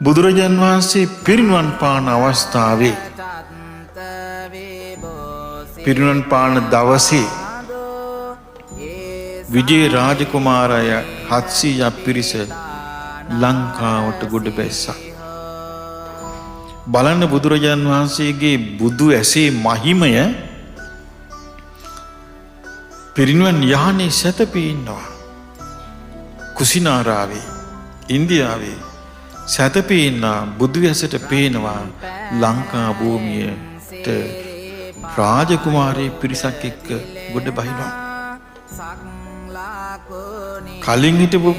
බුදුරජාන් වහන්සේ පිරිනිවන් පාන අවස්ථාවේ පිරිනිවන් පාන දවසේ විජය රාජකුමාරය 700ක් පිරිස ලංකාවට ගොඩ බැස්සා. බලන්න බුදුරජාන් වහන්සේගේ බුදු ඇසේ මහිමය පිරිනිවන් යහනේ සැතපී ඉන්නවා. කුසිනාරාවේ ඉන්දියාවේ සැතපී ඉන්න බුදු ඇසට පේනවා ලංකා භූමියට රාජකුමාරී පිරිසක් එක්ක ගොඩ බහිනවා. කලින් හිටපු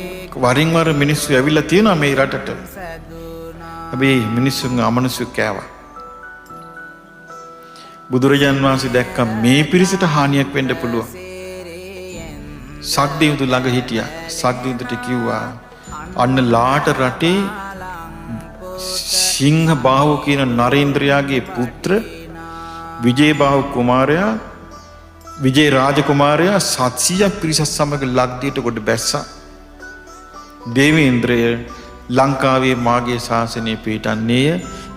වරින් වර මිනිස්සු ඇවිල්ලා තියෙනවා මේ රටට. හැබැයි මිනිස්සුන්ගේ අමනුෂ්‍ය කෑවා. බුදුරජාන් වහන්සේ දැක්ක මේ පිරිසට හානියක් වෙන්න පුළුවන්. සක්දේවතු ළඟ හිටියා. සක්දේවතුට කිව්වා අන්න ලාට රටේ සිංහ බාහු කියන නරේන්ද්‍රයාගේ පුත්‍ර විජේබාහු කුමාරයා විජේ රාජකුමාරයා 700ක් පිරිසක් සමග ලක්දියට ගොඩ බැස්සා. දේවේන්ද්‍රය ලංකාවේ මාගේ ශාසනය පිහිටන්නේය.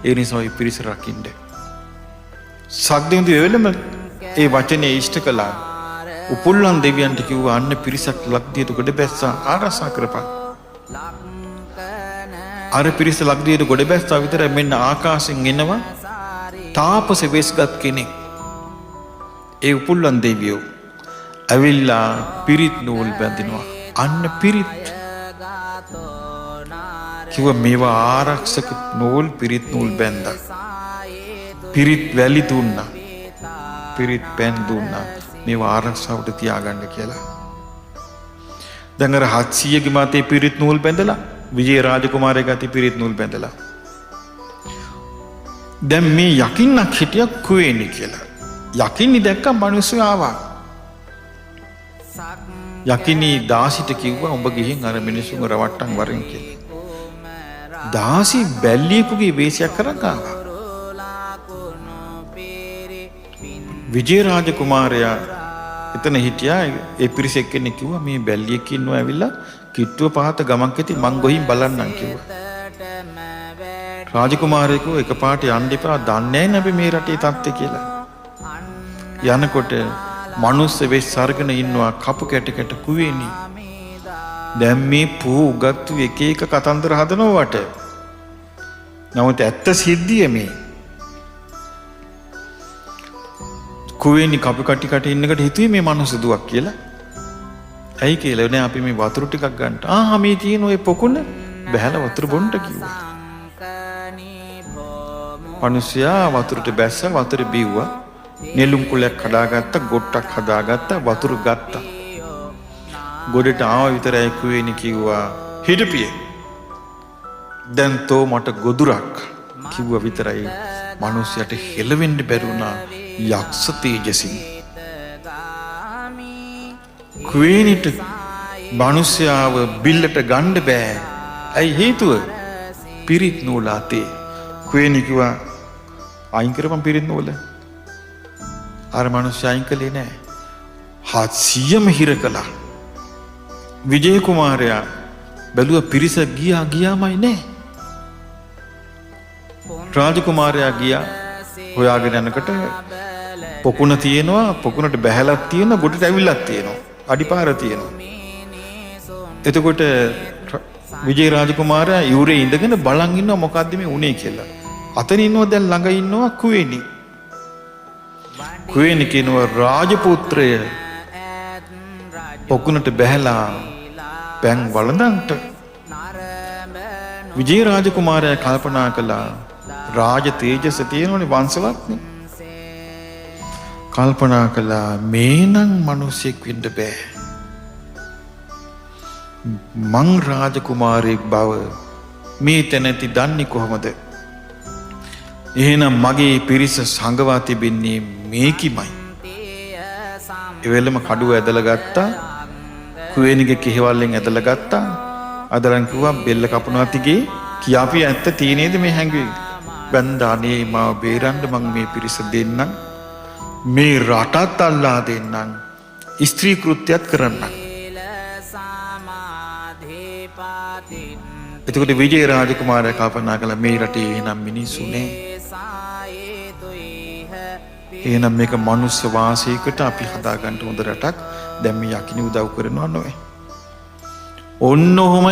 ඒ නිසා ඒ පිරිස රකින්න. සක්දේවතු එවෙලම ඒ වචනේ ඉෂ්ට කළා. උපුල්ලන් දෙවියන්ට කිව්වා අන්න පිරිසක් ලක්දියට ගොඩ බැස්සා ආරක්ෂා කරපන්. අර පිරිස ලක්දියට ගොඩ බැස්සා විතරයි මෙන්න ආකාශයෙන් එනවා තාපස වෙස්ගත් කෙනෙක්. ඒ උපුල්ලන් දෙවියෝ ඇවිල්ලා පිරිත් නූල් බැඳිනවා. අන්න පිරිත් කිව්වා මේවා ආරක්ෂක නූල් පිරිත් නූල් බැඳා. පිරිත් වැලි දුන්නා. පිරිත් පෙන් දුන්නා. මේවා ආරක්ෂාවට තියාගන්න කියලා. දැන් අර 700 ගේ මාතේ පිරිත් නූල් බැඳලා විජය රාජකුමාරයා ගාති පිරිත් නූල් බැඳලා. දැන් මේ යකින්නක් හිටියා කුවේනි කියලා. යකින්නි දැක්කම මිනිස්සු ආවා. යකින්නි දාසිට කිව්වා උඹ ගිහින් අර මිනිස්සුන්ව රවට්ටන් වරින් කියලා. දාසි බැල්ලියෙකුගේ වේශයක් කරන් ආවා. විජය රාජකුමාරයා එතන හිටියා. ඒ පිරිස එක්කෙනෙක් කිව්වා මේ බැල්ලියෙක් ඉන්නවා ඇවිල්ලා කිට්ටුව පහත ගමක් ඇති මං ගොහින් බලන්නම් කිව්වා. රාජකුමාරයෙකු එකපාරට යන්න එපා දන්නේ නැහැ අපි මේ රටේ තත්ත්වය කියලා. යනකොට මනුස්ස වෙස් සර්ගන ඉන්නවා කපු කැට කැට කුවේනි. දැන් මේ පූ උගත්තු එක එක කතන්දර හදනවට. නමුත් ඇත්ත සිද්ධිය මේ. කුවේනි කපු කටි කට ඉන්නකට හිතුවේ මේ මනුස්ස දුවක් කියලා. ඇයි කියලා නේ අපි මේ වතුර ටිකක් ගන්න. මේ තියෙන ඔය පොකුණ බහැලා වතුර බොන්න කිව්වා. මිනිසයා වතුරට බැස්සා වතුර බිව්වා. නෙළුම් කුලයක් හදාගත්තා, ගොට්ටක් හදාගත්තා, වතුර ගත්තා. ගොඩට ආව විතරයි කුවේනි කිව්වා හිටපියේ. දැන් තෝ මට ගොදුරක් කිව්වා විතරයි මිනිසයාට හෙලවෙන්න බැරුණා යක්ෂ තේජසින්. කුවේනිට මිනිසයාව බිල්ලට ගන්න බෑ. ඇයි හේතුව? පිරිත් නූල අතේ. කුවේනි කිව්වා අයින් කරපන් පිරිත් නූල. අර මිනිස්සයා අයින් කළේ නෑ. 700ම හිර කළා. විජය කුමාරයා බැලුවා පිරිස ගියාමයි නෑ. රාජකුමාරයා ගියා හොයාගෙන යනකොට පොකුණ තියෙනවා, පොකුණට බැහැලක් තියෙනවා, ගොඩට ඇවිල්ලක් තියෙනවා, අඩිපාර තියෙනවා. එතකොට විජය රාජකුමාරයා යුරේ ඉඳගෙන බලන් ඉන්නවා මොකද්ද මේ උනේ කියලා. අතන ඉන්නවා දැන් ළඟ ඉන්නවා කුවේනි. කුවේනි කියනවා රාජපුත්‍රය පොකුණට බැහැලා පැන් වළඳන්ට. විජය රාජකුමාරයා කල්පනා කළා රාජ තේජස තියෙනවනේ වංශවත්නේ. කල්පනා කළා මේනම් මිනිසෙක් වෙන්න බෑ. මං රාජකුමාරයෙක් බව මේ තැනැති දන්නේ කොහොමද? එහෙනම් මගේ පිරිස සංගවා තිබෙන්නේ මේකිමයි. එවෙලම කඩුව ඇදලා ගත්තා. කුවේනිගේ කෙහෙවල්ලෙන් ඇදලා ගත්තා. අදලන් කිව්වා බෙල්ල කපනවා තිගේ කියාපි ඇත්ත තීනේද මේ හැංගුවේ. බන්දානේ මාව බේරන්න මං මේ පිරිස දෙන්නම්. මේ රටත් අල්ලා දෙන්නම්. ස්ත්‍රී කෘත්‍යත් කරන්නම්. එතකොට විජය රාජකුමාරයා කල්පනා කළා මේ රටේ එනම් මිනිස්සු නෑ. එහෙනම් මේක මනුස්ස වාසයකට අපි හදාගන්න හොඳ රටක්. දැන් මේ යකිනි උදව් කරනවා නොවේ. ඔන්න ඔහොම